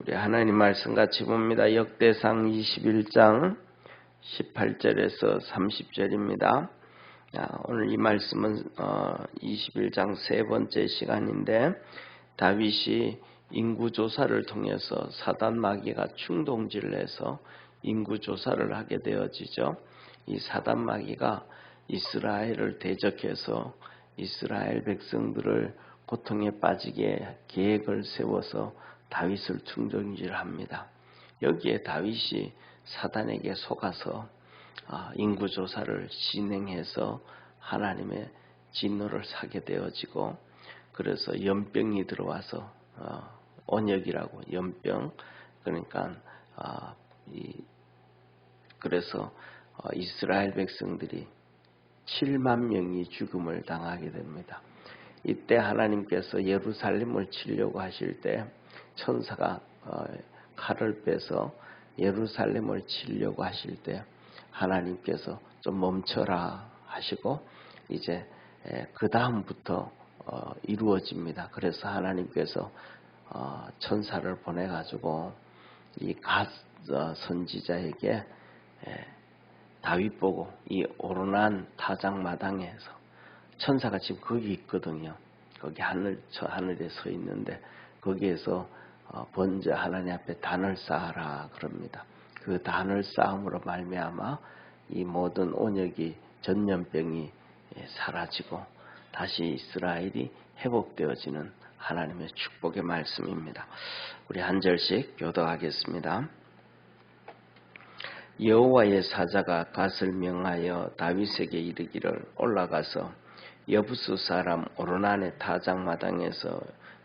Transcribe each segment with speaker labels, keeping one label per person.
Speaker 1: 우리 하나님 말씀 같이 봅니다. 역대상 21장 18절에서 30절입니다. 오늘 이 말씀은 21장 세 번째 시간인데, 다윗이 인구조사를 통해서 사단 마귀가 충동질을 해서 인구조사를 하게 되어지죠. 이 사단 마귀가 이스라엘을 대적해서 이스라엘 백성들을 고통에 빠지게 계획을 세워서 다윗을 충동질합니다. 여기에 다윗이 사단에게 속아서 인구조사를 진행해서 하나님의 진노를 사게 되어지고, 그래서 연병이 들어와서 언역이라고, 연병, 그러니까 그래서 이스라엘 백성들이 7만 명이 죽음을 당하게 됩니다. 이때 하나님께서 예루살렘을 치려고 하실 때 천사가 칼을 빼서 예루살렘을 치려고 하실 때 하나님께서 좀 멈춰라 하시고, 이제 그 다음부터 이루어집니다. 그래서 하나님께서 천사를 보내가지고 이 갓 선지자에게 다윗 보고 이 오르난 타작마당에서, 천사가 지금 거기 있거든요. 거기 하늘에 서 있는데 거기에서 번제 하나님 앞에 단을 쌓아라 그럽니다. 그 단을 쌓음으로 말미암아 이 모든 온역이, 전염병이 사라지고 다시 이스라엘이 회복되어지는 하나님의 축복의 말씀입니다. 우리 한 절씩 교독하겠습니다. 여호와의 사자가 갓을 명하여 다윗에게 이르기를, 올라가서 여부수 사람 오르난의 타작마당에서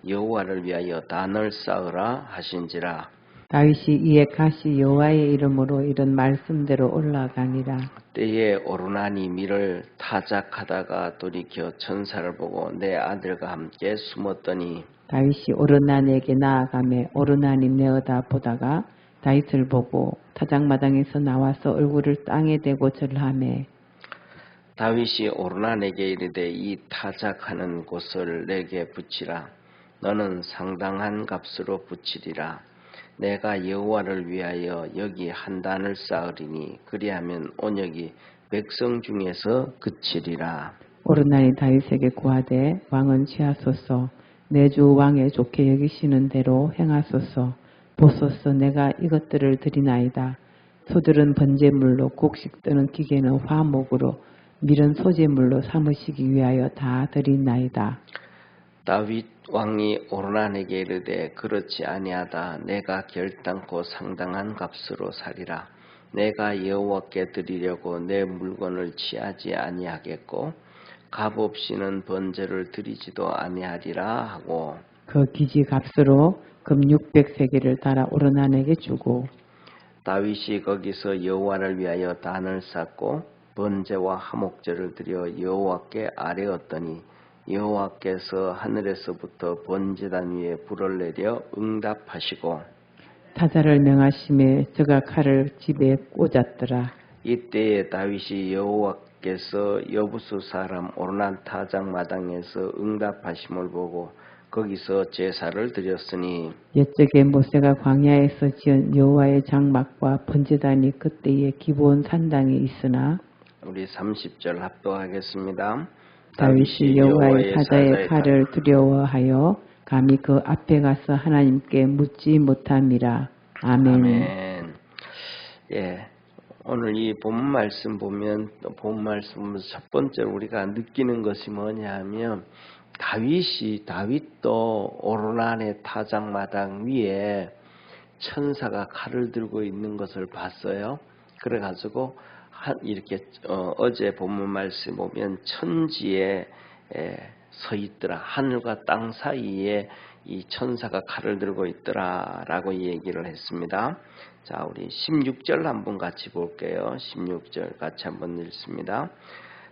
Speaker 1: 여호와를 위하여 단을 쌓으라 하신지라.
Speaker 2: 다윗이 이에 갓이 여호와의 이름으로 이런 말씀대로 올라가니라.
Speaker 1: 때에 오르난이 밀을 타작하다가 돌이켜 천사를 보고 내 아들과 함께 숨었더니,
Speaker 2: 다윗이 오르난에게 나아가매 오르난이 내어다 보다가 다윗을 보고 타작마당에서 나와서 얼굴을 땅에 대고 절하매,
Speaker 1: 다윗이 오르난에게 이르되 이 타작하는 곳을 내게 붙이라. 너는 상당한 값으로 붙이리라. 내가 여호와를 위하여 여기 한 단을 쌓으리니 그리하면 온역이 백성 중에서 그치리라.
Speaker 2: 오르난이 다윗에게 구하되 왕은 취하소서, 내 주 왕의 좋게 여기시는 대로 행하소서. 보소서, 내가 이것들을 드리나이다. 소들은 번제물로, 곡식 뜨는 기계는 화목으로, 밀은 소제물로 삼으시기 위하여 다 드리나이다.
Speaker 1: 다윗 왕이 오르난에게 이르되 그렇지 아니하다. 내가 결단코 상당한 값으로 사리라. 내가 여호와께 드리려고 내 물건을 취하지 아니하겠고 값 없이는 번제를 드리지도 아니하리라 하고,
Speaker 2: 그 기지 값으로 금 600세겔을 달아 오르난에게 주고,
Speaker 1: 다윗이 거기서 여호와를 위하여 단을 쌓고 번제와 화목제를 드려 여호와께 아뢰었더니 여호와께서 하늘에서부터 번제단 위에 불을 내려 응답하시고,
Speaker 2: 타자를 명하심에 저가 칼을 집에 꽂았더라.
Speaker 1: 이때에 다윗이 여호와께서 여부수 사람 오르난 타작마당에서 응답하심을 보고 거기서 제사를 드렸으니,
Speaker 2: 옛적에 모세가 광야에서 지은 여호와의 장막과 번제단이 그때의 기브온 산당에 있으나,
Speaker 1: 우리 30절 합독하겠습니다.
Speaker 2: 다윗이 여호와의 사자의 칼을 두려워하여 감히 그 앞에 가서 하나님께 묻지 못함이라. 아멘.
Speaker 1: 아멘. 예, 오늘 이 본 말씀 보면, 본 말씀에서 첫 번째로 우리가 느끼는 것이 뭐냐 하면, 다윗도 오르난의 타작마당 위에 천사가 칼을 들고 있는 것을 봤어요. 그래가지고 이렇게 어제 본문 말씀 보면 천지에 서 있더라. 하늘과 땅 사이에 이 천사가 칼을 들고 있더라라고 얘기를 했습니다. 자, 우리 16절 한번 같이 볼게요. 16절 같이 한번 읽습니다.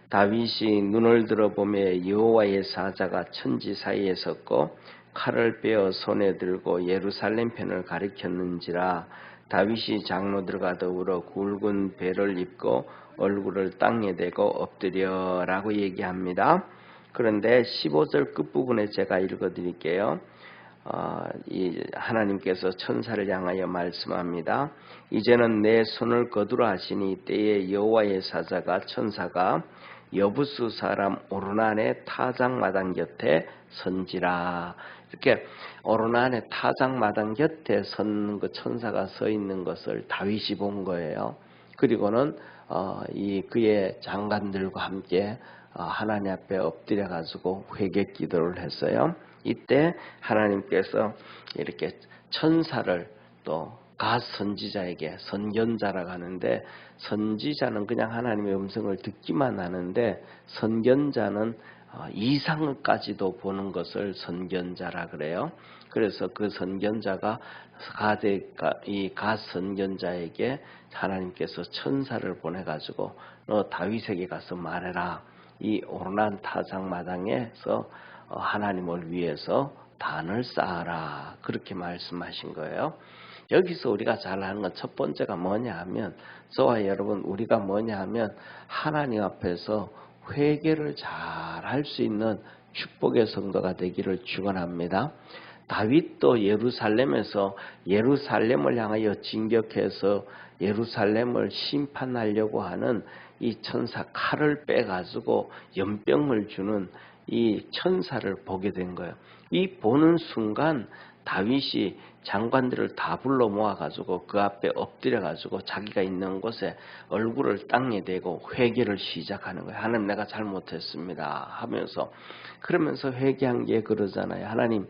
Speaker 1: 다윗이 눈을 들어보매 여호와의 사자가 천지 사이에 섰고 칼을 빼어 손에 들고 예루살렘 편을 가리켰는지라. 다윗이 장로들과 더불어 굵은 베를 입고 얼굴을 땅에 대고 엎드려라고 얘기합니다. 그런데 15절 끝부분에 제가 읽어드릴게요. 이 하나님께서 천사를 향하여 말씀합니다. 이제는 내 손을 거두라 하시니 때에 여호와의 사자가 천사가 여부수 사람 오르난의 타작마당 곁에 선지라. 이렇게 오르난의 타작마당 곁에 선 그 천사가 서 있는 것을 다윗이 본 거예요. 그리고는 이 그의 장관들과 함께 하나님 앞에 엎드려 가지고 회개 기도를 했어요. 이때 하나님께서 이렇게 천사를 또 갓 선지자에게 선견자라고 하는데, 선지자는 그냥 하나님의 음성을 듣기만 하는데 선견자는 이상까지도 보는 것을 선견자라 그래요. 그래서 그 선견자가 이 갓 선견자에게 하나님께서 천사를 보내가지고 너 다윗에게 가서 말해라. 이 오르난 타작마당에서 하나님을 위해서 단을 쌓아라. 그렇게 말씀하신 거예요. 여기서 우리가 잘 아는 건 첫 번째가 뭐냐 하면, 저와 여러분 우리가 뭐냐 하면 하나님 앞에서 회개를 잘 할 수 있는 축복의 성도가 되기를 축원합니다. 다윗도 예루살렘에서 예루살렘을 향하여 진격해서 예루살렘을 심판하려고 하는 이 천사 칼을 빼가지고 연병을 주는 이 천사를 보게 된 거예요. 이 보는 순간 다윗이 장관들을 다 불러 모아가지고 그 앞에 엎드려가지고 자기가 있는 곳에 얼굴을 땅에 대고 회개를 시작하는 거예요. 하나님, 내가 잘못했습니다 하면서. 그러면서 회개한 게 그러잖아요. 하나님,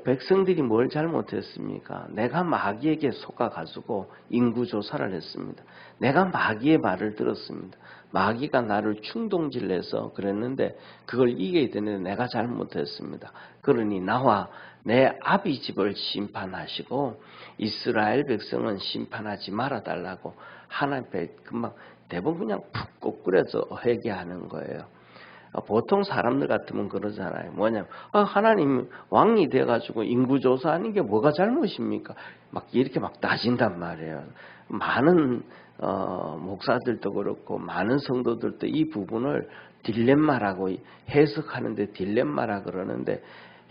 Speaker 1: 백성들이 뭘 잘못했습니까? 내가 마귀에게 속아가지고 인구조사를 했습니다. 내가 마귀의 말을 들었습니다. 마귀가 나를 충동질내서 그랬는데 그걸 이겨야 되는데 내가 잘못했습니다. 그러니 나와 내 아비 집을 심판하시고 이스라엘 백성은 심판하지 말아달라고 하나님 앞에 금방 대부분 그냥 푹 꼬꾸려서 회개하는 거예요. 보통 사람들 같으면 그러잖아요. 뭐냐면 하나님 왕이 돼가지고 인구조사하는 게 뭐가 잘못입니까? 막 이렇게 막 따진단 말이에요. 많은 목사들도 그렇고 많은 성도들도 이 부분을 딜레마라고 해석하는데 딜레마라 그러는데,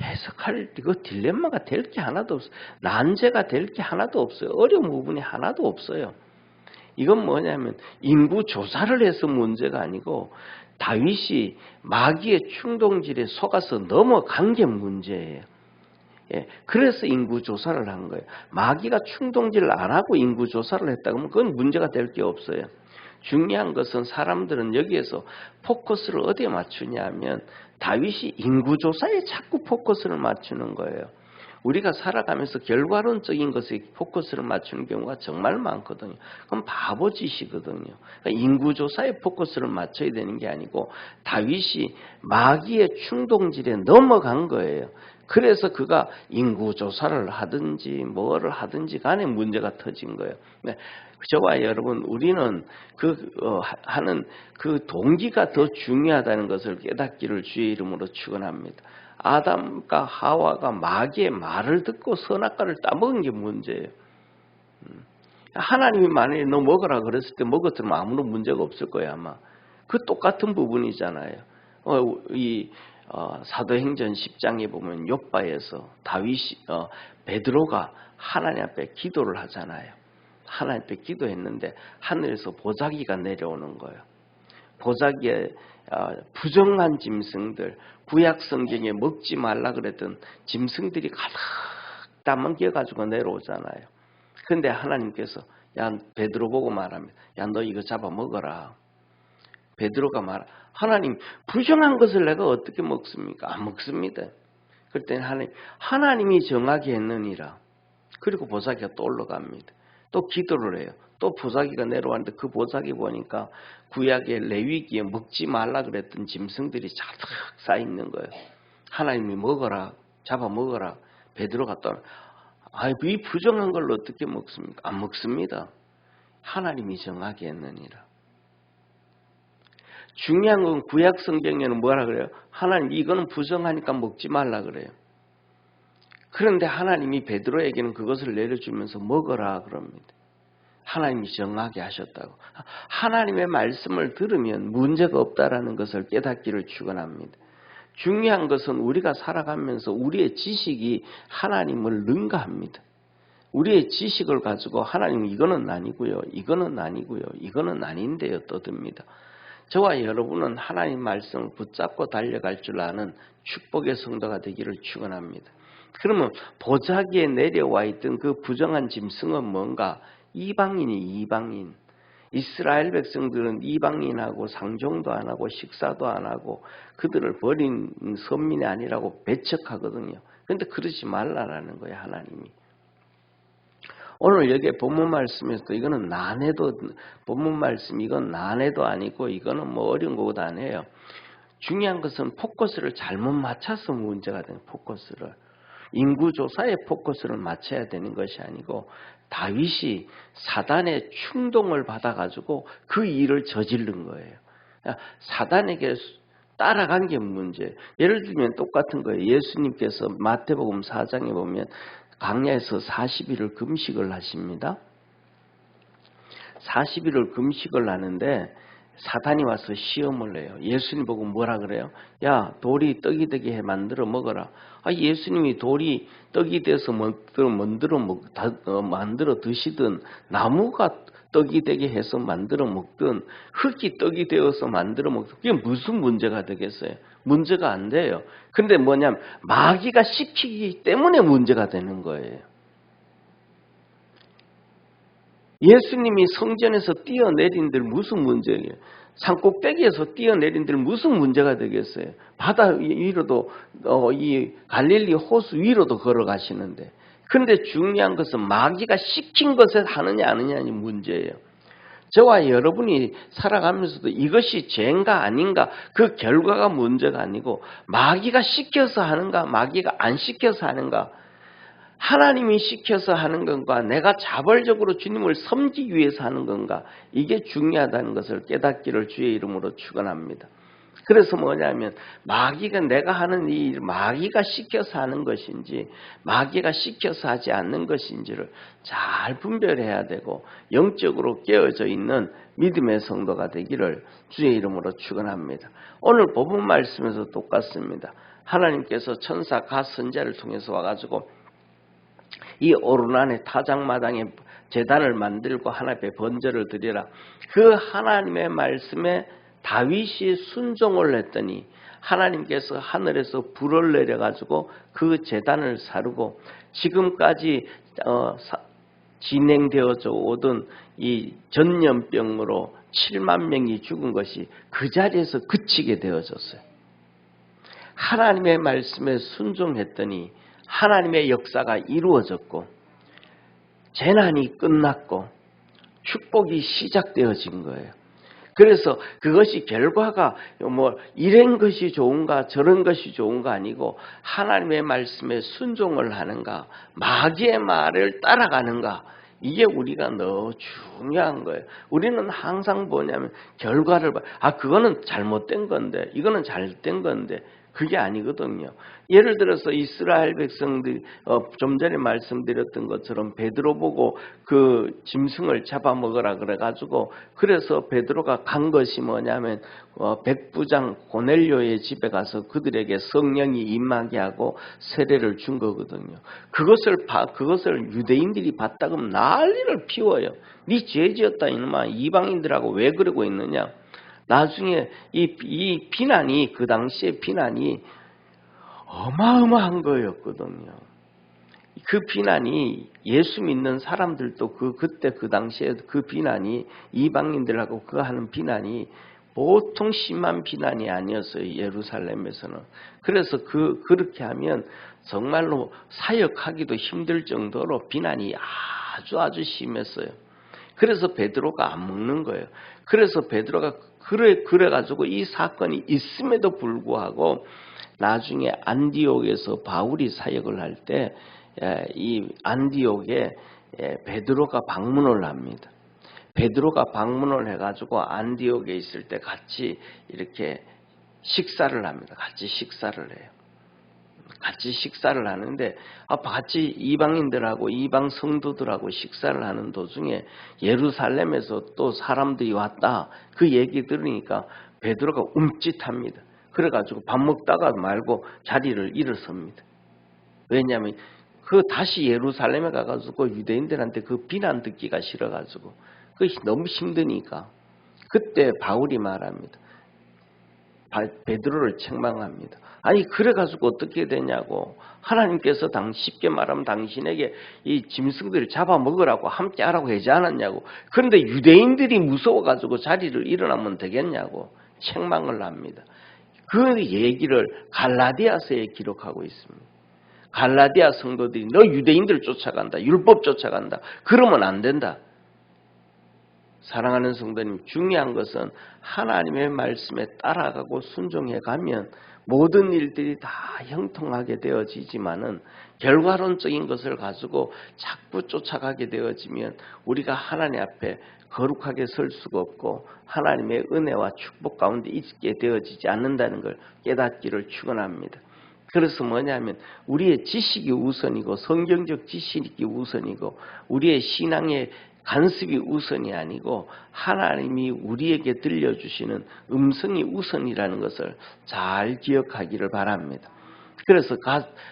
Speaker 1: 해석할 그 딜레마가 될 게 하나도 없어요. 난제가 될 게 하나도 없어요. 어려운 부분이 하나도 없어요. 이건 뭐냐면 인구 조사를 해서 문제가 아니고 다윗이 마귀의 충동질에 속아서 넘어간 게 문제예요. 그래서 인구 조사를 한 거예요. 마귀가 충동질을 안 하고 인구 조사를 했다 그러면 그건 문제가 될 게 없어요. 중요한 것은 사람들은 여기에서 포커스를 어디에 맞추냐 하면 다윗이 인구 조사에 자꾸 포커스를 맞추는 거예요. 우리가 살아가면서 결과론적인 것에 포커스를 맞추는 경우가 정말 많거든요. 그건 바보짓이거든요. 그러니까 인구조사에 포커스를 맞춰야 되는 게 아니고 다윗이 마귀의 충동질에 넘어간 거예요. 그래서 그가 인구조사를 하든지 뭐를 하든지 간에 문제가 터진 거예요. 저와 여러분, 우리는 하는 그 동기가 더 중요하다는 것을 깨닫기를 주의 이름으로 축원합니다. 아담과 하와가 마귀의 말을 듣고 선악과를 따먹은 게 문제예요. 하나님이 만약에 너 먹으라 그랬을 때 먹었으면 아무런 문제가 없을 거예요, 아마. 그 똑같은 부분이잖아요. 사도행전 10장에 보면 욥바에서 다윗이 베드로가 하나님 앞에 기도를 하잖아요. 하나님 앞에 기도했는데 하늘에서 보자기가 내려오는 거예요. 보자기에 부정한 짐승들, 구약 성경에 먹지 말라 그랬던 짐승들이 가득 담겨가지고 내려오잖아요. 그런데 하나님께서 베드로 보고 말합니다. 너 이거 잡아 먹어라. 베드로가 하나님, 부정한 것을 내가 어떻게 먹습니까? 안 먹습니다. 그랬더니 하나님이 정하게 했느니라. 그리고 보자기가 또 올라갑니다. 또 기도를 해요. 또 보자기가 내려왔는데 그 보자기 보니까 구약의 레위기에 먹지 말라 그랬던 짐승들이 자득 쌓여 있는 거예요. 하나님이 먹어라, 잡아 먹어라. 베드로가 또 이 부정한 걸 어떻게 먹습니까? 안 먹습니다. 하나님이 정하게 했느니라. 중요한 건 구약 성경에는 뭐라 그래요? 하나님, 이거는 부정하니까 먹지 말라 그래요. 그런데 하나님이 베드로에게는 그것을 내려주면서 먹어라 그럽니다. 하나님이 정하게 하셨다고. 하나님의 말씀을 들으면 문제가 없다라는 것을 깨닫기를 축원합니다. 중요한 것은 우리가 살아가면서 우리의 지식이 하나님을 능가합니다. 우리의 지식을 가지고 하나님 이거는 아니고요, 이거는 아니고요, 이거는 아닌데요 떠듭니다. 저와 여러분은 하나님 말씀을 붙잡고 달려갈 줄 아는 축복의 성도가 되기를 축원합니다. 그러면 보자기에 내려와 있던 그 부정한 짐승은 뭔가? 이방인. 이스라엘 백성들은 이방인하고 상종도 안 하고 식사도 안 하고 그들을 버린 선민이 아니라고 배척하거든요. 그런데 그러지 말라라는 거예요, 하나님이. 오늘 여기 본문 말씀에서도 이거는 난해도 본문 말씀 이건 난해도 아니고 이거는 뭐 어려운 것도 아니에요. 중요한 것은 포커스를 잘못 맞춰서 문제가 되는 포커스를 인구조사의 포커스를 맞춰야 되는 것이 아니고 다윗이 사단의 충동을 받아가지고 그 일을 저지른 거예요. 사단에게 따라간 게 문제예요. 예를 들면 똑같은 거예요. 예수님께서 마태복음 4장에 보면 광야에서 40일을 금식을 하십니다. 40일을 금식을 하는데 사단이 와서 시험을 해요. 예수님 보고 뭐라 그래요? 야, 돌이 떡이 되게 해 만들어 먹어라. 예수님이 돌이 떡이 돼서 만들어 드시든 나무가 떡이 되게 해서 만들어 먹든 흙이 떡이 되어서 만들어 먹든 그게 무슨 문제가 되겠어요? 문제가 안 돼요. 그런데 뭐냐면 마귀가 시키기 때문에 문제가 되는 거예요. 예수님이 성전에서 뛰어내린들 무슨 문제예요? 산꼭대기에서 뛰어내린들 무슨 문제가 되겠어요? 바다 위로도 이 갈릴리 호수 위로도 걸어가시는데 그런데 중요한 것은 마귀가 시킨 것에 하느냐 안 하느냐는 문제예요. 저와 여러분이 살아가면서도 이것이 죄인가 아닌가 그 결과가 문제가 아니고 마귀가 시켜서 하는가 마귀가 안 시켜서 하는가 하나님이 시켜서 하는 건가 내가 자발적으로 주님을 섬기기 위해서 하는 건가 이게 중요하다는 것을 깨닫기를 주의 이름으로 축원합니다. 그래서 뭐냐면 마귀가 내가 하는 이 일 마귀가 시켜서 하는 것인지 마귀가 시켜서 하지 않는 것인지를 잘 분별해야 되고 영적으로 깨어져 있는 믿음의 성도가 되기를 주의 이름으로 축원합니다. 오늘 본문 말씀에서 똑같습니다. 하나님께서 천사 가 선자를 통해서 와가지고 이 오르난의 타작마당에 제단을 만들고 하나님 앞에 번제를 드리라. 그 하나님의 말씀에 다윗이 순종을 했더니 하나님께서 하늘에서 불을 내려가지고 그 제단을 사르고 지금까지 진행되어져 오던 이 전염병으로 7만 명이 죽은 것이 그 자리에서 그치게 되어졌어요. 하나님의 말씀에 순종했더니 하나님의 역사가 이루어졌고 재난이 끝났고 축복이 시작되어진 거예요. 그래서 그것이 결과가 뭐 이런 것이 좋은가 저런 것이 좋은가 아니고 하나님의 말씀에 순종을 하는가 마귀의 말을 따라가는가 이게 우리가 너무 중요한 거예요. 우리는 항상 뭐냐면 결과를 봐. 그거는 잘못된 건데 이거는 잘된 건데 그게 아니거든요. 예를 들어서 이스라엘 백성들이 좀 전에 말씀드렸던 것처럼 베드로 보고 그 짐승을 잡아먹으라 그래가지고 그래서 베드로가 간 것이 뭐냐면 백부장 고넬료의 집에 가서 그들에게 성령이 임하게 하고 세례를 준 거거든요. 그것을 유대인들이 봤다 그러면 난리를 피워요. 네 죄 지었다 이놈아 이방인들하고 왜 그러고 있느냐. 나중에 이 비난이 그 당시에 비난이 어마어마한 거였거든요. 그 비난이 예수 믿는 사람들도 그때 그 당시에 그 비난이 이방인들하고 그 하는 비난이 보통 심한 비난이 아니었어요. 예루살렘에서는. 그래서 그렇게 하면 정말로 사역하기도 힘들 정도로 비난이 아주 심했어요. 그래서 베드로가 안 먹는 거예요. 그래서 베드로가 그래가지고 이 사건이 있음에도 불구하고 나중에 안디옥에서 바울이 사역을 할 때 이 안디옥에 베드로가 방문을 합니다. 베드로가 방문을 해가지고 안디옥에 있을 때 같이 이렇게 식사를 합니다. 같이 식사를 해요. 같이 식사를 하는데 같이 이방인들하고 이방 성도들하고 식사를 하는 도중에 예루살렘에서 또 사람들이 왔다 그 얘기 들으니까 베드로가 움찔합니다. 그래가지고 밥 먹다가 말고 자리를 일어섭니다. 왜냐하면 다시 예루살렘에 가가지고 유대인들한테 비난 듣기가 싫어가지고 너무 힘드니까 그때 바울이 말합니다. 베드로를 책망합니다. 아니 그래가지고 어떻게 되냐고. 하나님께서 쉽게 말하면 당신에게 이 짐승들을 잡아먹으라고 함께 하라고 하지 않았냐고. 그런데 유대인들이 무서워가지고 자리를 일어나면 되겠냐고 책망을 합니다. 그 얘기를 갈라디아서에 기록하고 있습니다. 갈라디아 성도들이 너 유대인들 쫓아간다. 율법 쫓아간다. 그러면 안 된다. 사랑하는 성도님, 중요한 것은 하나님의 말씀에 따라가고 순종해 가면 모든 일들이 다 형통하게 되어지지만은 결과론적인 것을 가지고 자꾸 쫓아가게 되어지면 우리가 하나님 앞에 거룩하게 설 수가 없고 하나님의 은혜와 축복 가운데 있게 되어지지 않는다는 걸 깨닫기를 축원합니다. 그래서 뭐냐면 우리의 지식이 우선이고 성경적 지식이 우선이고 우리의 신앙의 간섭이 우선이 아니고 하나님이 우리에게 들려주시는 음성이 우선이라는 것을 잘 기억하기를 바랍니다. 그래서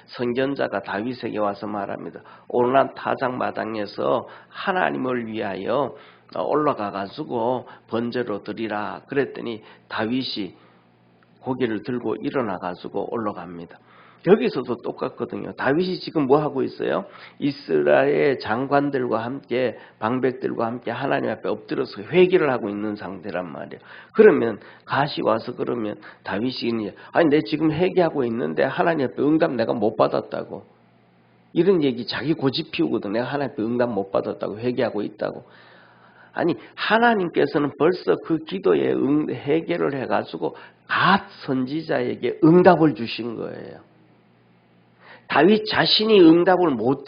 Speaker 1: 선견자가 다윗에게 와서 말합니다. 오르난 타작마당에서 하나님을 위하여 올라가 가지고 번제로 드리라. 그랬더니 다윗이 고개를 들고 일어나 가지고 올라갑니다. 여기서도 똑같거든요. 다윗이 지금 뭐 하고 있어요? 이스라엘 장관들과 함께 방백들과 함께 하나님 앞에 엎드려서 회개를 하고 있는 상태란 말이에요. 그러면 갓이 와서 그러면 다윗이 아니 내 지금 회개하고 있는데 하나님 앞에 응답 내가 못 받았다고. 이런 얘기 자기 고집 피우거든. 내가 하나님 앞에 응답 못 받았다고 회개하고 있다고. 아니 하나님께서는 벌써 그 기도에 회개를 해가지고 갓 선지자에게 응답을 주신 거예요. 다윗 자신이 응답을 못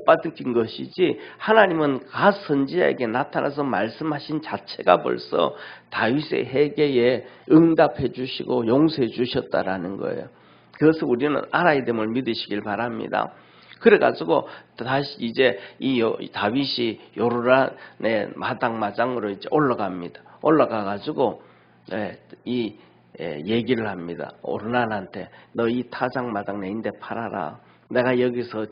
Speaker 1: 받은 것이지 하나님은 갓 선지자에게 나타나서 말씀하신 자체가 벌써 다윗의 회개에 응답해 주시고 용서해 주셨다라는 거예요. 그것을 우리는 알아야 됨을 믿으시길 바랍니다. 그래가지고 다시 이제 이 다윗이 요르단의 마당마장으로 이제 올라갑니다. 올라가가지고 얘기를 합니다. 오르난한테 너 이 타작마당 내인데 팔아라. 내가 여기서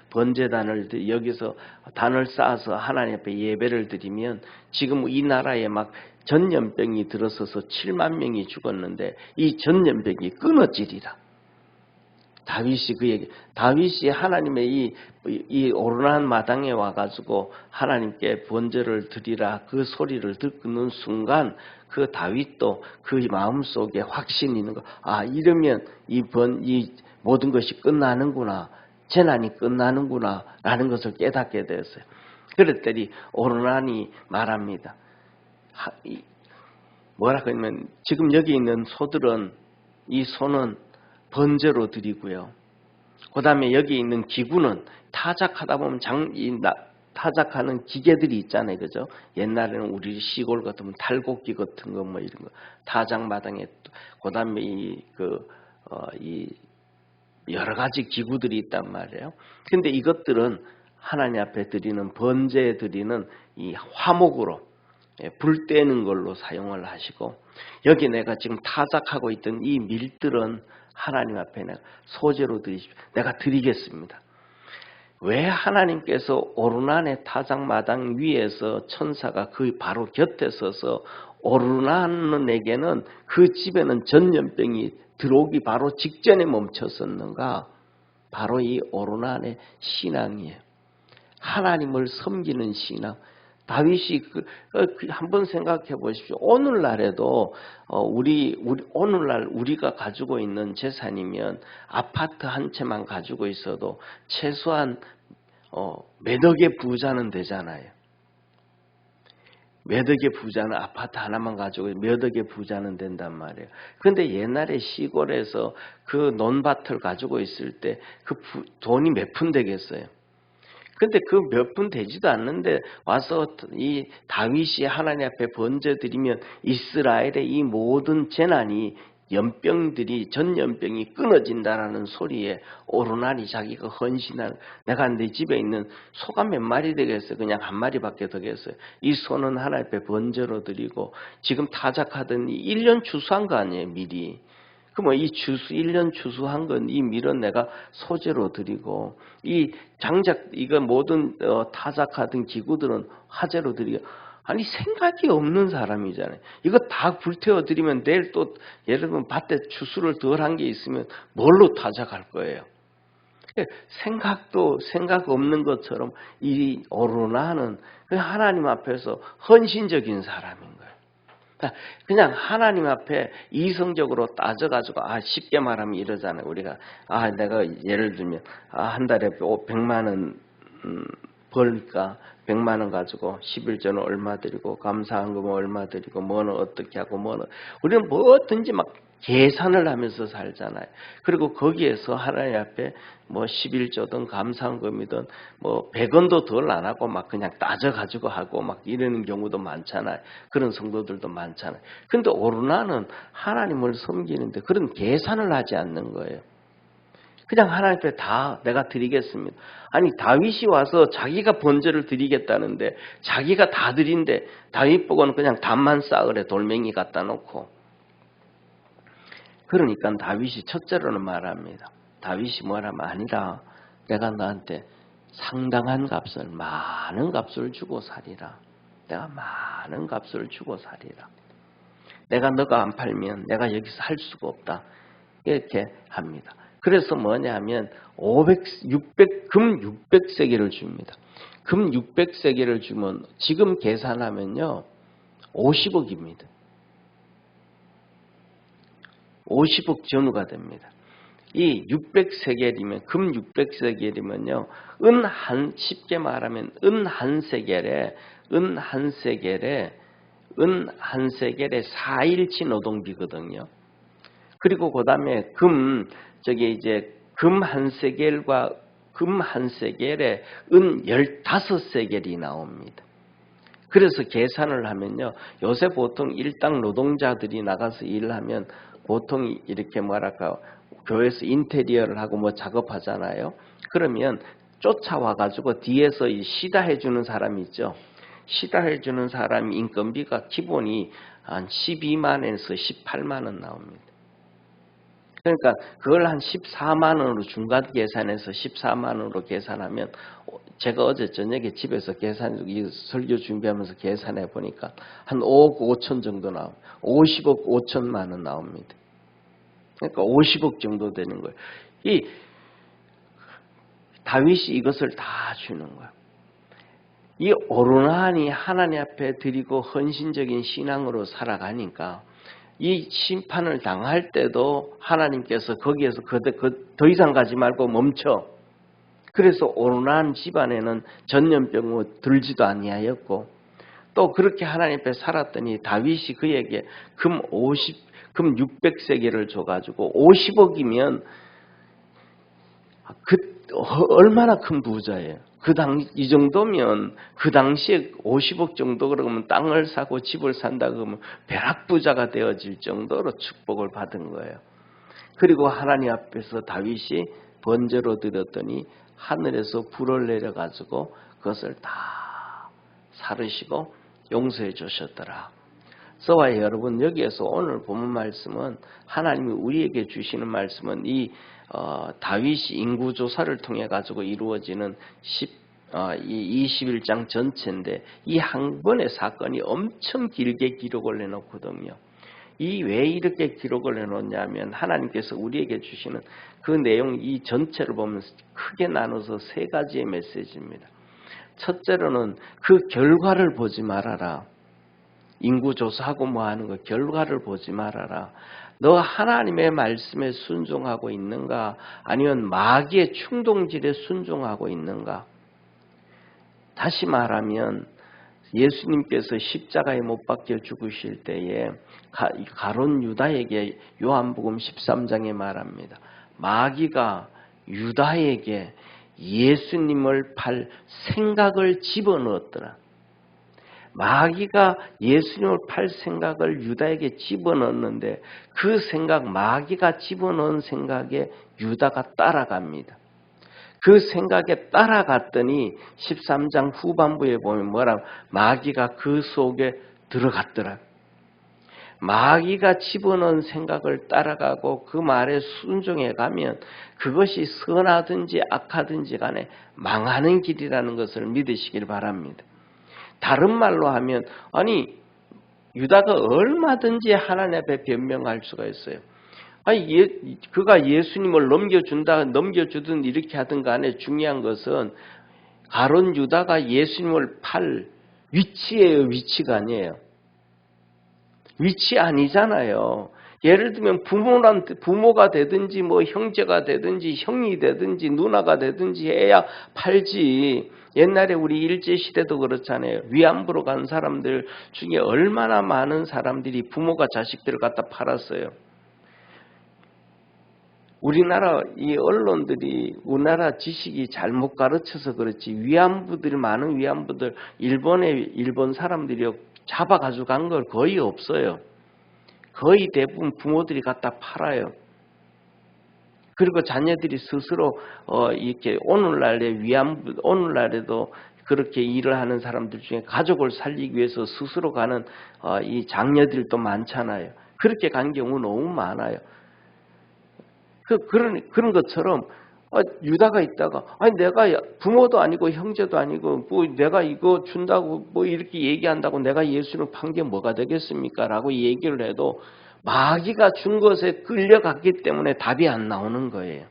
Speaker 1: 번제단을 여기서 단을 쌓아서 하나님 앞에 예배를 드리면 지금 이 나라에 막 전염병이 들어서서 7만 명이 죽었는데 이 전염병이 끊어지리라. 다윗이 하나님의 이 오르난 마당에 와가지고 하나님께 번제를 드리라 그 소리를 듣는 순간 그 다윗도 그 마음속에 확신이 있는 거. 아, 이러면 이 모든 것이 끝나는구나. 재난이 끝나는구나. 라는 것을 깨닫게 되었어요. 그랬더니 오르난이 말합니다. 뭐라고 하면 지금 여기 있는 소들은 이 소는 번제로 드리고요. 그 다음에 여기 있는 기구는 타작하다 보면 타작하는 기계들이 있잖아요. 그죠? 옛날에는 우리 시골 같으면 탈곡기 같은 거 뭐 이런 거 타작마당에 그 다음에 이 여러 가지 기구들이 있단 말이에요. 근데 이것들은 하나님 앞에 드리는 번제에 드리는 이 화목으로 불 떼는 걸로 사용을 하시고 여기 내가 지금 타작하고 있던 이 밀들은 하나님 앞에 내가 소제로 드리십시오. 내가 드리겠습니다. 왜 하나님께서 오르난의 타작마당 위에서 천사가 그 바로 곁에 서서 오르난에게는 그 집에는 전염병이 들어오기 바로 직전에 멈췄었는가? 바로 이 오르난의 신앙이에요. 하나님을 섬기는 신앙. 다윗이 한번 생각해 보십시오. 오늘날에도 오늘날 우리가 가지고 있는 재산이면 아파트 한 채만 가지고 있어도 최소한 몇 억의 부자는 되잖아요. 몇 억의 부자는 아파트 하나만 가지고 몇 억의 부자는 된단 말이에요. 그런데 옛날에 시골에서 그 논밭을 가지고 있을 때 그 돈이 몇 푼 되겠어요? 근데 그 몇 분 되지도 않는데 와서 이 다윗이 하나님 앞에 번제 드리면 이스라엘의 이 모든 재난이 연병들이 전염병이 끊어진다라는 소리에 오르나니 자기가 헌신한 내가 내 집에 있는 소가 몇 마리 되겠어요? 그냥 한 마리밖에 되겠어요? 이 소는 하나님 앞에 번제로 드리고 지금 타작하던 이 1년 추수한 거 아니에요 미리. 그럼 이 추수 1년 추수한 건 이 밀은 내가 소재로 드리고 이 장작 이거 모든 타작하던 기구들은 화재로 드리고 아니 생각이 없는 사람이잖아요. 이거 다 불태워 드리면 내일 또 예를 들면 밭에 추수를 덜 한 게 있으면 뭘로 타작할 거예요. 생각 없는 것처럼 이 오르나는 하나님 앞에서 헌신적인 사람인 거예요. 그냥 하나님 앞에 이성적으로 따져가지고 쉽게 말하면 이러잖아요. 우리가 내가 예를 들면 한 달에 100만 원 벌니까 100만 원 가지고 11조는 얼마 드리고 감사한금은 얼마 드리고 뭐는 어떻게 하고 뭐는 우리는 뭐든지 막 계산을 하면서 살잖아요. 그리고 거기에서 하나님 앞에 뭐 11조든 감사한금이든 뭐 100원도 덜 안 하고 막 그냥 따져가지고 하고 막 이러는 경우도 많잖아요. 그런 성도들도 많잖아요. 근데 오르나는 하나님을 섬기는데 그런 계산을 하지 않는 거예요. 그냥 하나님 앞에 다 내가 드리겠습니다. 아니 다윗이 와서 자기가 번제를 드리겠다는데 자기가 다 드린데 다윗 보고는 그냥 단만 쌓으래 돌멩이 갖다 놓고. 그러니까 다윗이 첫째로는 말합니다. 다윗이 뭐라면 아니라 내가 너한테 상당한 값을 많은 값을 주고 살리라. 내가 많은 값을 주고 살리라. 내가 너가 안 팔면 내가 여기서 할 수가 없다. 이렇게 합니다. 그래서 뭐냐면 금 600세겔을 줍니다. 금 600세겔을 주면 지금 계산하면요 50억입니다. 50억 전후가 됩니다. 이 600세겔이면 금 600세겔이면요 쉽게 말하면 은 한 세겔에 4일치 노동비거든요. 그리고 그다음에 금 한 세겔과 금 한 세겔에 은 15세겔이 나옵니다. 그래서 계산을 하면요. 요새 보통 일당 노동자들이 나가서 일하면 보통 이렇게 교회에서 인테리어를 하고 뭐 작업하잖아요. 그러면 쫓아와가지고 뒤에서 시다해주는 사람이 있죠. 시다해주는 사람 인건비가 기본이 한 12만에서 18만 원 나옵니다. 그러니까 그걸 한 14만 원으로 중간 계산해서 14만 원으로 계산하면 제가 어제 저녁에 집에서 설교 준비하면서 계산해 보니까 한 5억 5천 정도 나옵니다. 50억 5천만 원 나옵니다. 그러니까 50억 정도 되는 거예요. 이 다윗이 이것을 다 주는 거예요. 이 오르나니 하나님 앞에 드리고 헌신적인 신앙으로 살아가니까 이 심판을 당할 때도 하나님께서 거기에서 더 이상 가지 말고 멈춰. 그래서 오르난 집안에는 전염병이 들지도 아니하였고 또 그렇게 하나님 앞에 살았더니 다윗이 그에게 금 600세겔을 줘가지고 50억이면 얼마나 큰 부자예요. 이 정도면 그 당시에 50억 정도 그러면 땅을 사고 집을 산다 그러면 벼락부자가 되어질 정도로 축복을 받은 거예요. 그리고 하나님 앞에서 다윗이 번제로 드렸더니 하늘에서 불을 내려가지고 그것을 다 사르시고 용서해 주셨더라. 저와 여러분 여기에서 오늘 본문 말씀은 하나님이 우리에게 주시는 말씀은 이 다윗이 인구조사를 통해 가지고 이루어지는 21장 전체인데 이 한 번의 사건이 엄청 길게 기록을 해놓거든요. 왜 이렇게 기록을 해놓냐면 하나님께서 우리에게 주시는 그 내용 이 전체를 보면 크게 나눠서 세 가지의 메시지입니다. 첫째로는 그 결과를 보지 말아라. 인구조사하고 뭐 하는 거 결과를 보지 말아라. 너 하나님의 말씀에 순종하고 있는가? 아니면 마귀의 충동질에 순종하고 있는가? 다시 말하면 예수님께서 십자가에 못 박혀 죽으실 때에 가룟 유다에게 요한복음 13장에 말합니다. 마귀가 유다에게 예수님을 팔 생각을 집어넣었더라. 마귀가 예수님을 팔 생각을 유다에게 집어넣었는데 그 생각, 마귀가 집어넣은 생각에 유다가 따라갑니다. 그 생각에 따라갔더니 13장 후반부에 보면 뭐라고 마귀가 그 속에 들어갔더라. 마귀가 집어넣은 생각을 따라가고 그 말에 순종해 가면 그것이 선하든지 악하든지 간에 망하는 길이라는 것을 믿으시길 바랍니다. 다른 말로 하면 아니 유다가 얼마든지 하나님 앞에 변명할 수가 있어요. 아니 그가 예수님을 넘겨주든 이렇게 하든 간에 중요한 것은 가론 유다가 예수님을 팔 위치예요. 위치가 아니에요. 위치 아니잖아요. 예를 들면 부모가 되든지 뭐 형제가 되든지 형이 되든지 누나가 되든지 해야 팔지. 옛날에 우리 일제시대도 그렇잖아요. 위안부로 간 사람들 중에 얼마나 많은 사람들이 부모가 자식들을 갖다 팔았어요. 우리나라 이 언론들이 우리나라 지식이 잘못 가르쳐서 그렇지 많은 위안부들 일본 사람들이 잡아가지고 간 걸 거의 없어요. 거의 대부분 부모들이 갖다 팔아요. 그리고 자녀들이 스스로 이렇게 오늘날에도 그렇게 일을 하는 사람들 중에 가족을 살리기 위해서 스스로 가는 이 장녀들도 많잖아요. 그렇게 간 경우 너무 많아요. 그런 것처럼 유다가 있다가 아니 내가 부모도 아니고 형제도 아니고 뭐 내가 이거 준다고 뭐 이렇게 얘기한다고 내가 예수를 판 게 뭐가 되겠습니까? 라고 얘기를 해도 마귀가 준 것에 끌려갔기 때문에 답이 안 나오는 거예요.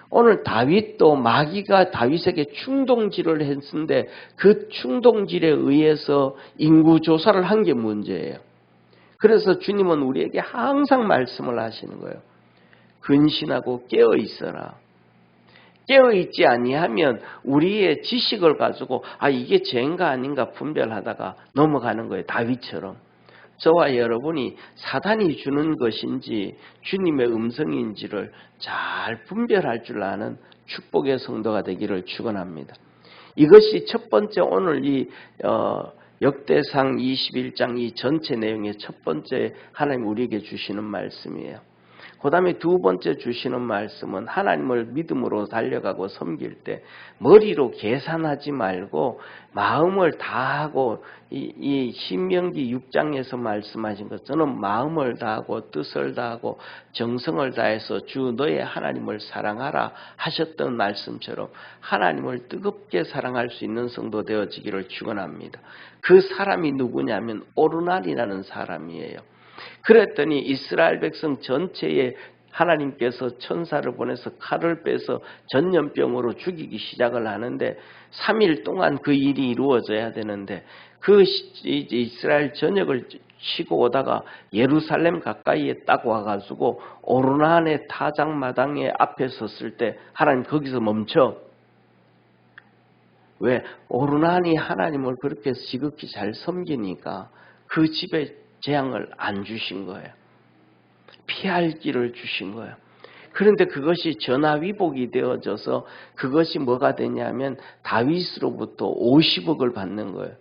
Speaker 1: 오늘 다윗도 마귀가 다윗에게 충동질을 했는데 그 충동질에 의해서 인구조사를 한 게 문제예요. 그래서 주님은 우리에게 항상 말씀을 하시는 거예요. 근신하고 깨어 있어라. 깨어 있지 아니하면 우리의 지식을 가지고 이게 죄인가 아닌가 분별하다가 넘어가는 거예요. 다윗처럼. 저와 여러분이 사단이 주는 것인지 주님의 음성인지를 잘 분별할 줄 아는 축복의 성도가 되기를 축원합니다. 이것이 첫 번째 오늘 이 역대상 21장 이 전체 내용의 첫 번째 하나님 우리에게 주시는 말씀이에요. 그 다음에 두 번째 주시는 말씀은 하나님을 믿음으로 달려가고 섬길 때 머리로 계산하지 말고 마음을 다하고 이 신명기 6장에서 말씀하신 것처럼 마음을 다하고 뜻을 다하고 정성을 다해서 주 너의 하나님을 사랑하라 하셨던 말씀처럼 하나님을 뜨겁게 사랑할 수 있는 성도 되어지기를 축원합니다. 그 사람이 누구냐면 오르날이라는 사람이에요. 그랬더니 이스라엘 백성 전체에 하나님께서 천사를 보내서 칼을 빼서 전염병으로 죽이기 시작을 하는데 3일 동안 그 일이 이루어져야 되는데 그 이스라엘 전역을 치고 오다가 예루살렘 가까이에 딱 와가지고 오르난의 타작마당에 앞에 섰을 때 하나님 거기서 멈춰. 왜? 오르난이 하나님을 그렇게 지극히 잘 섬기니까 그 집에 재앙을 안 주신 거예요. 피할 길을 주신 거예요. 그런데 그것이 전화위복이 되어져서 그것이 뭐가 되냐면 다윗으로부터 50억을 받는 거예요.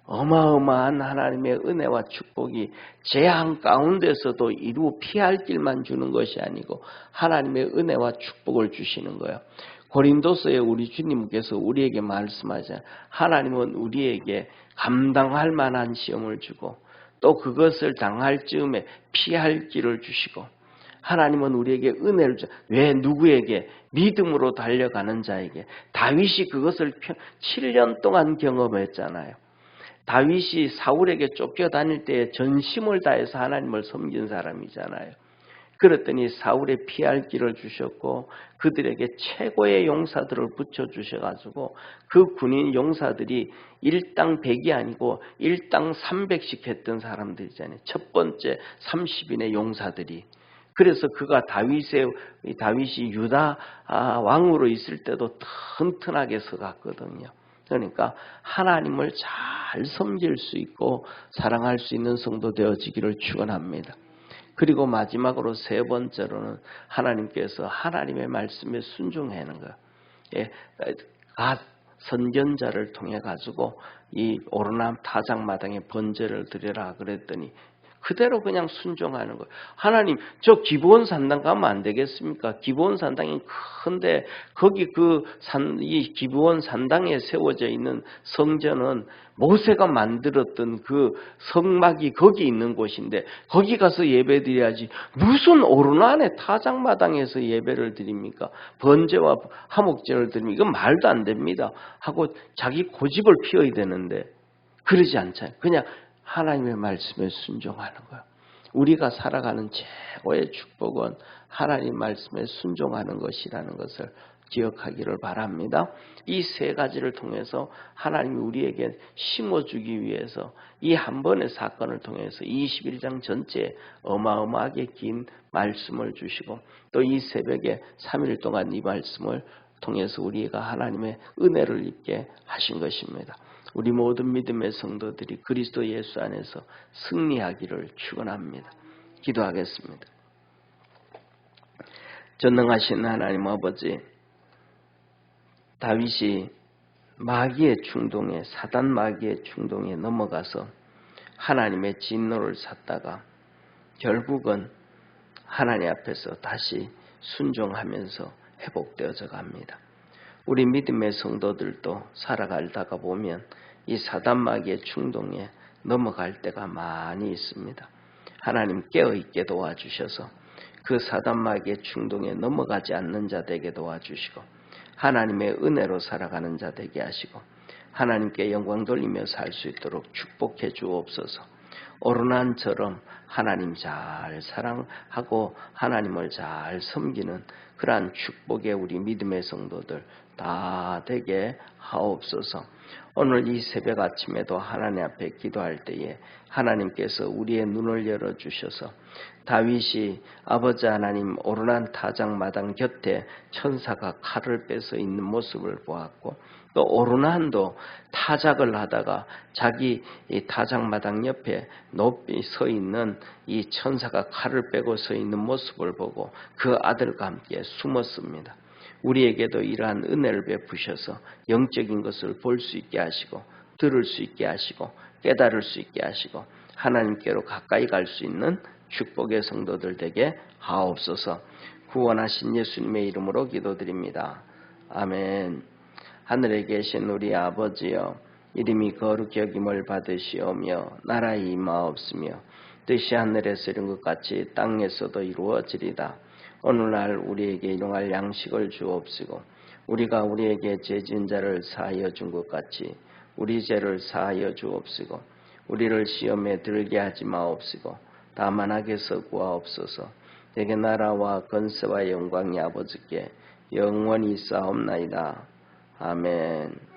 Speaker 1: 어마어마한 하나님의 은혜와 축복이 재앙 가운데서도 이루 피할 길만 주는 것이 아니고 하나님의 은혜와 축복을 주시는 거예요. 고린도서에 우리 주님께서 우리에게 말씀하자 하나님은 우리에게 감당할 만한 시험을 주고 또 그것을 당할 즈음에 피할 길을 주시고 하나님은 우리에게 은혜를 줘. 왜 누구에게? 믿음으로 달려가는 자에게. 다윗이 그것을 7년 동안 경험했잖아요. 다윗이 사울에게 쫓겨다닐 때에 전심을 다해서 하나님을 섬긴 사람이잖아요. 그랬더니 사울의 피할 길을 주셨고 그들에게 최고의 용사들을 붙여주셔가지고 그 군인 용사들이 일당 100이 아니고 일당 300씩 했던 사람들이잖아요. 첫 번째 30인의 용사들이. 그래서 그가 다윗이 유다 왕으로 있을 때도 튼튼하게 서갔거든요. 그러니까 하나님을 잘 섬길 수 있고 사랑할 수 있는 성도 되어지기를 축원합니다. 그리고 마지막으로 세 번째로는 하나님께서 하나님의 말씀에 순종하는 거예요. 선견자를 통해 가지고 이 오르남 타작마당에 번제를 드려라 그랬더니 그대로 그냥 순종하는 거예요. 하나님, 저 기브온 산당 가면 안 되겠습니까? 기브온 산당이 큰데 거기 이 기브온 산당에 세워져 있는 성전은 모세가 만들었던 그 성막이 거기 있는 곳인데 거기 가서 예배 드려야지. 무슨 오르난의 타작마당에서 예배를 드립니까? 번제와 화목제를 드립니까? 이건 말도 안 됩니다. 하고 자기 고집을 피워야 되는데 그러지 않잖아요. 그냥 하나님의 말씀에 순종하는 거예요. 우리가 살아가는 최고의 축복은 하나님 말씀에 순종하는 것이라는 것을 기억하기를 바랍니다. 이 세 가지를 통해서 하나님이 우리에게 심어주기 위해서 이 한 번의 사건을 통해서 21장 전체에 어마어마하게 긴 말씀을 주시고 또 이 새벽에 3일 동안 이 말씀을 통해서 우리가 하나님의 은혜를 입게 하신 것입니다. 우리 모든 믿음의 성도들이 그리스도 예수 안에서 승리하기를 축원합니다. 기도하겠습니다. 전능하신 하나님 아버지, 다윗이 마귀의 충동에 사단 마귀의 충동에 넘어가서 하나님의 진노를 샀다가 결국은 하나님 앞에서 다시 순종하면서 회복되어져 갑니다. 우리 믿음의 성도들도 살아가다가 보면 이 사단 마귀의 충동에 넘어갈 때가 많이 있습니다. 하나님 깨어있게 도와주셔서 그 사단 마귀의 충동에 넘어가지 않는 자 되게 도와주시고 하나님의 은혜로 살아가는 자 되게 하시고 하나님께 영광 돌리며 살 수 있도록 축복해 주옵소서. 오르난처럼 하나님 잘 사랑하고 하나님을 잘 섬기는 그러한 축복의 우리 믿음의 성도들 다 되게 하옵소서. 오늘 이 새벽 아침에도 하나님 앞에 기도할 때에 하나님께서 우리의 눈을 열어주셔서 다윗이 아버지 하나님 오르난 타작마당 곁에 천사가 칼을 빼서 있는 모습을 보았고 또 오르난도 타작을 하다가 자기 이 타작마당 옆에 높이 서 있는 이 천사가 칼을 빼고 서 있는 모습을 보고 그 아들과 함께 숨었습니다. 우리에게도 이러한 은혜를 베푸셔서 영적인 것을 볼 수 있게 하시고 들을 수 있게 하시고 깨달을 수 있게 하시고 하나님께로 가까이 갈 수 있는 축복의 성도들 되게 하옵소서. 구원하신 예수님의 이름으로 기도드립니다. 아멘. 하늘에 계신 우리 아버지여, 이름이 거룩히 여김을 받으시오며 나라의 임하옵으며 뜻이 하늘에서 이룬 것 같이 땅에서도 이루어지리다. 오늘날 우리에게 일용할 양식을 주옵시고 우리가 우리에게 죄진 자를 사하여 준 것 같이 우리 죄를 사하여 주옵시고 우리를 시험에 들게 하지 마옵시고 다만 악에서 구하옵소서. 내게 나라와 권세와 영광이 아버지께 영원히 있사옵나이다. 아멘.